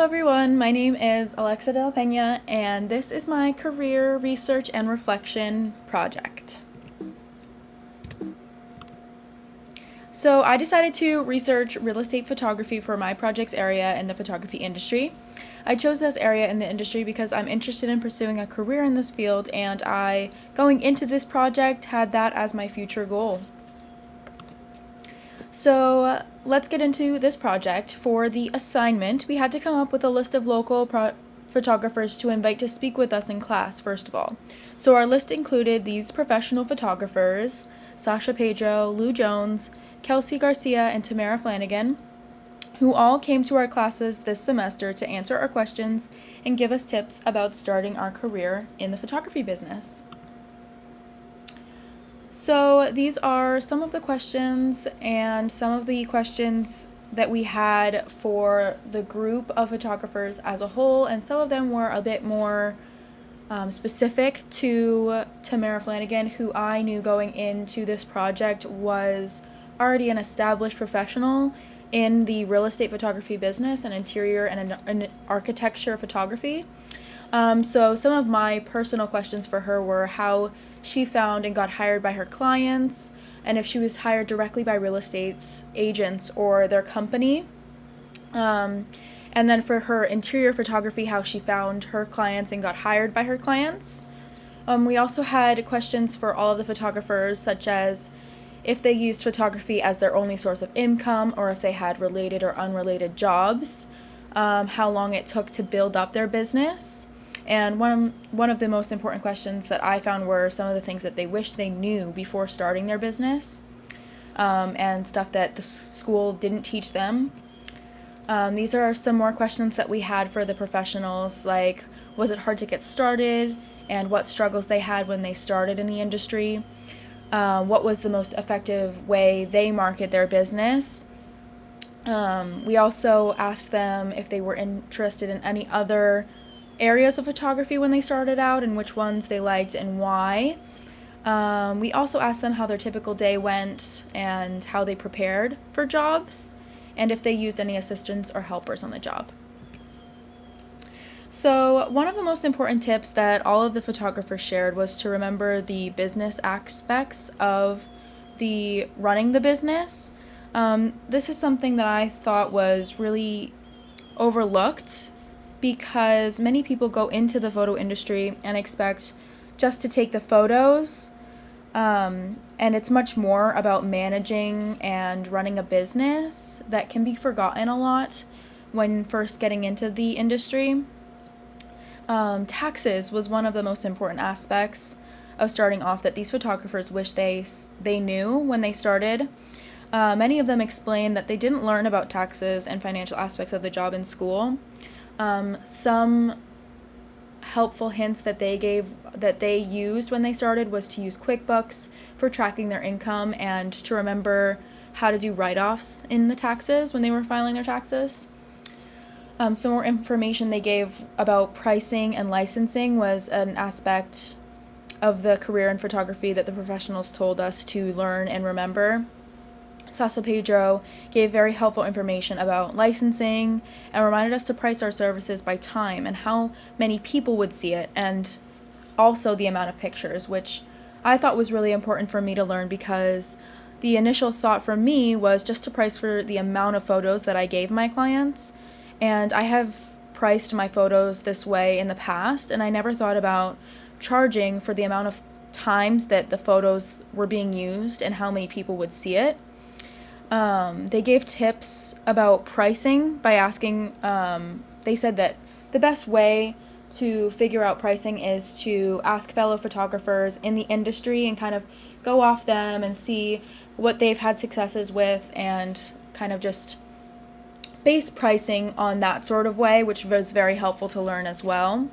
Hello everyone, my name is Alexa Del Pena, and this is my career research and reflection project. So I decided to research real estate photography for my project's area in the photography industry. I chose this area in the industry because I'm interested in pursuing a career in this field, and I, going into this project, had that as my future goal. So let's get into this project. For the assignment, we had to come up with a list of local photographers to invite to speak with us in class, first of all. So our list included these professional photographers: Sasha Pedro, Lou Jones, Kelsey Garcia, and Tamara Flanagan, who all came to our classes this semester to answer our questions and give us tips about starting our career in the photography business. So these are some of the questions that we had for the group of photographers as a whole, and some of them were a bit more specific to Tamara Flanagan, who I knew going into this project was already an established professional in the real estate photography business and interior and architecture photography. So some of my personal questions for her were how she found and got hired by her clients, and if she was hired directly by real estate agents or their company. And then for her interior photography, how she found her clients and got hired by her clients. We also had questions for all of the photographers, such as if they used photography as their only source of income, or if they had related or unrelated jobs, how long it took to build up their business. And one of the most important questions that I found were some of the things that they wish they knew before starting their business, and stuff that the school didn't teach them. These are some more questions that we had for the professionals, like was it hard to get started, and what struggles they had when they started in the industry. What was the most effective way they market their business. We also asked them if they were interested in any other areas of photography when they started out, and which ones they liked and why. We also asked them how their typical day went and how they prepared for jobs, and if they used any assistants or helpers on the job. So one of the most important tips that all of the photographers shared was to remember the business aspects of the running the business. This is something that I thought was really overlooked, because many people go into the photo industry and expect just to take the photos, and it's much more about managing and running a business that can be forgotten a lot when first getting into the industry. Taxes was one of the most important aspects of starting off that these photographers wish they knew when they started. Many of them explained that they didn't learn about taxes and financial aspects of the job in school. Some helpful hints that they used when they started was to use QuickBooks for tracking their income, and to remember how to do write-offs in the taxes when they were filing their taxes. Some more information they gave about pricing and licensing was an aspect of the career in photography that the professionals told us to learn and remember. Sasha Pedro gave very helpful information about licensing and reminded us to price our services by time and how many people would see it, and also the amount of pictures, which I thought was really important for me to learn, because the initial thought for me was just to price for the amount of photos that I gave my clients, and I have priced my photos this way in the past, and I never thought about charging for the amount of times that the photos were being used and how many people would see it. They gave tips about pricing by asking, they said that the best way to figure out pricing is to ask fellow photographers in the industry and kind of go off them and see what they've had successes with, and kind of just base pricing on that sort of way, which was very helpful to learn as well.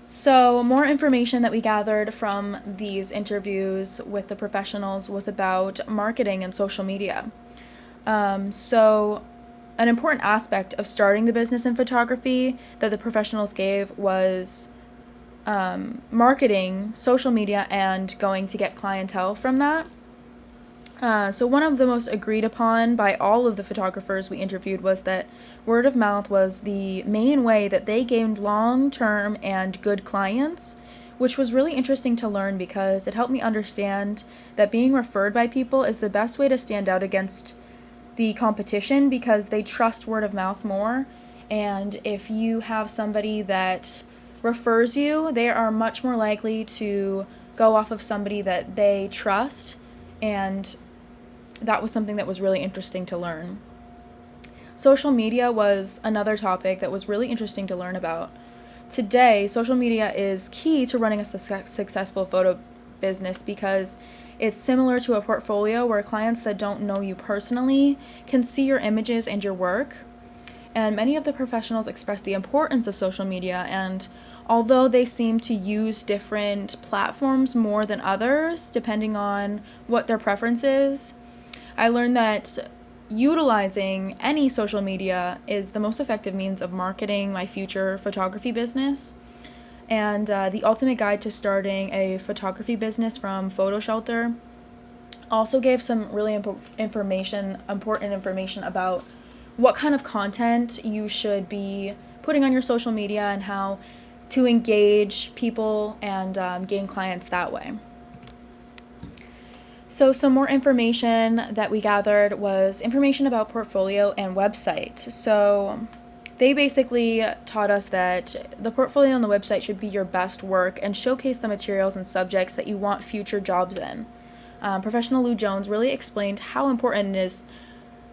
So more information that we gathered from these interviews with the professionals was about marketing and social media. So an important aspect of starting the business in photography that the professionals gave was marketing, social media, and going to get clientele from that. So one of the most agreed upon by all of the photographers we interviewed was that word of mouth was the main way that they gained long-term and good clients, which was really interesting to learn because it helped me understand that being referred by people is the best way to stand out against the competition because they trust word of mouth more. And if you have somebody that refers you, they are much more likely to go off of somebody that they trust, and that was something that was really interesting to learn. Social media was another topic that was really interesting to learn about. Today, social media is key to running a successful photo business because it's similar to a portfolio where clients that don't know you personally can see your images and your work. And many of the professionals express the importance of social media, and although they seem to use different platforms more than others, depending on what their preference is, I learned that utilizing any social media is the most effective means of marketing my future photography business. And the ultimate guide to starting a photography business from Photo Shelter also gave some really important information about what kind of content you should be putting on your social media and how to engage people and gain clients that way. So some more information that we gathered was information about portfolio and website. So they basically taught us that the portfolio and the website should be your best work and showcase the materials and subjects that you want future jobs in. Professional Lou Jones really explained how important it is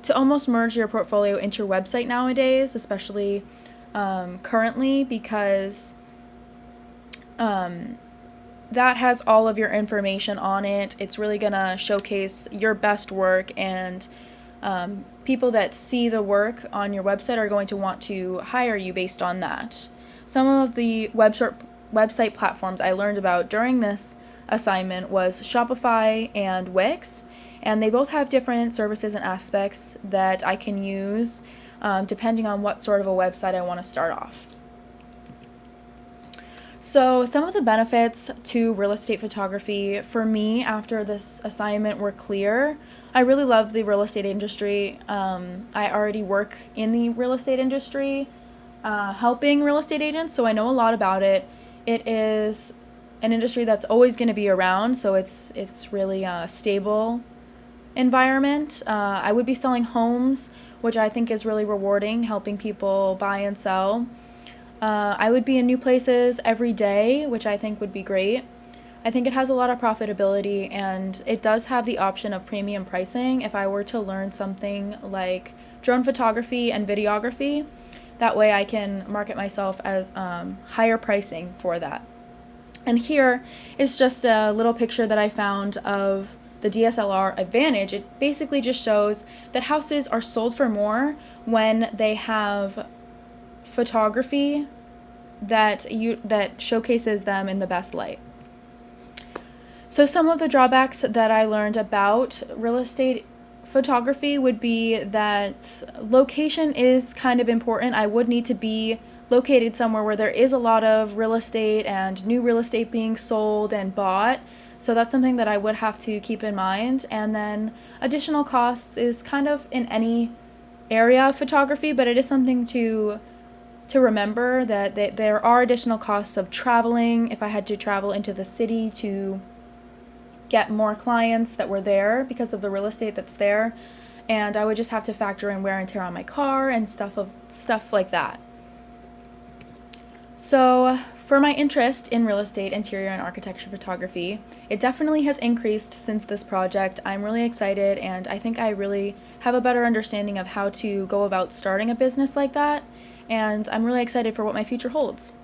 to almost merge your portfolio into your website nowadays, especially currently, because that has all of your information on it. It's really going to showcase your best work, and people that see the work on your website are going to want to hire you based on that. Some of the website platforms I learned about during this assignment was Shopify and Wix, and they both have different services and aspects that I can use depending on what sort of a website I want to start off. So some of the benefits to real estate photography for me after this assignment were clear. I really love the real estate industry. I already work in the real estate industry, helping real estate agents, so I know a lot about it. It is an industry that's always going to be around, so it's really a stable environment. I would be selling homes, which I think is really rewarding, helping people buy and sell. I would be in new places every day, which I think would be great. I think it has a lot of profitability, and it does have the option of premium pricing if I were to learn something like drone photography and videography. That way I can market myself as higher pricing for that. And here is just a little picture that I found of the DSLR Advantage. It basically just shows that houses are sold for more when they have photography that showcases them in the best light. So some of the drawbacks that I learned about real estate photography would be that location is kind of important. I would need to be located somewhere where there is a lot of real estate and new real estate being sold and bought. So that's something that I would have to keep in mind. And then additional costs is kind of in any area of photography, but it is something to remember that there are additional costs of traveling. If I had to travel into the city to get more clients that were there because of the real estate that's there, and I would just have to factor in wear and tear on my car and stuff like that. So for my interest in real estate, interior, and architecture photography, it definitely has increased since this project. I'm really excited, and I think I really have a better understanding of how to go about starting a business like that, and I'm really excited for what my future holds.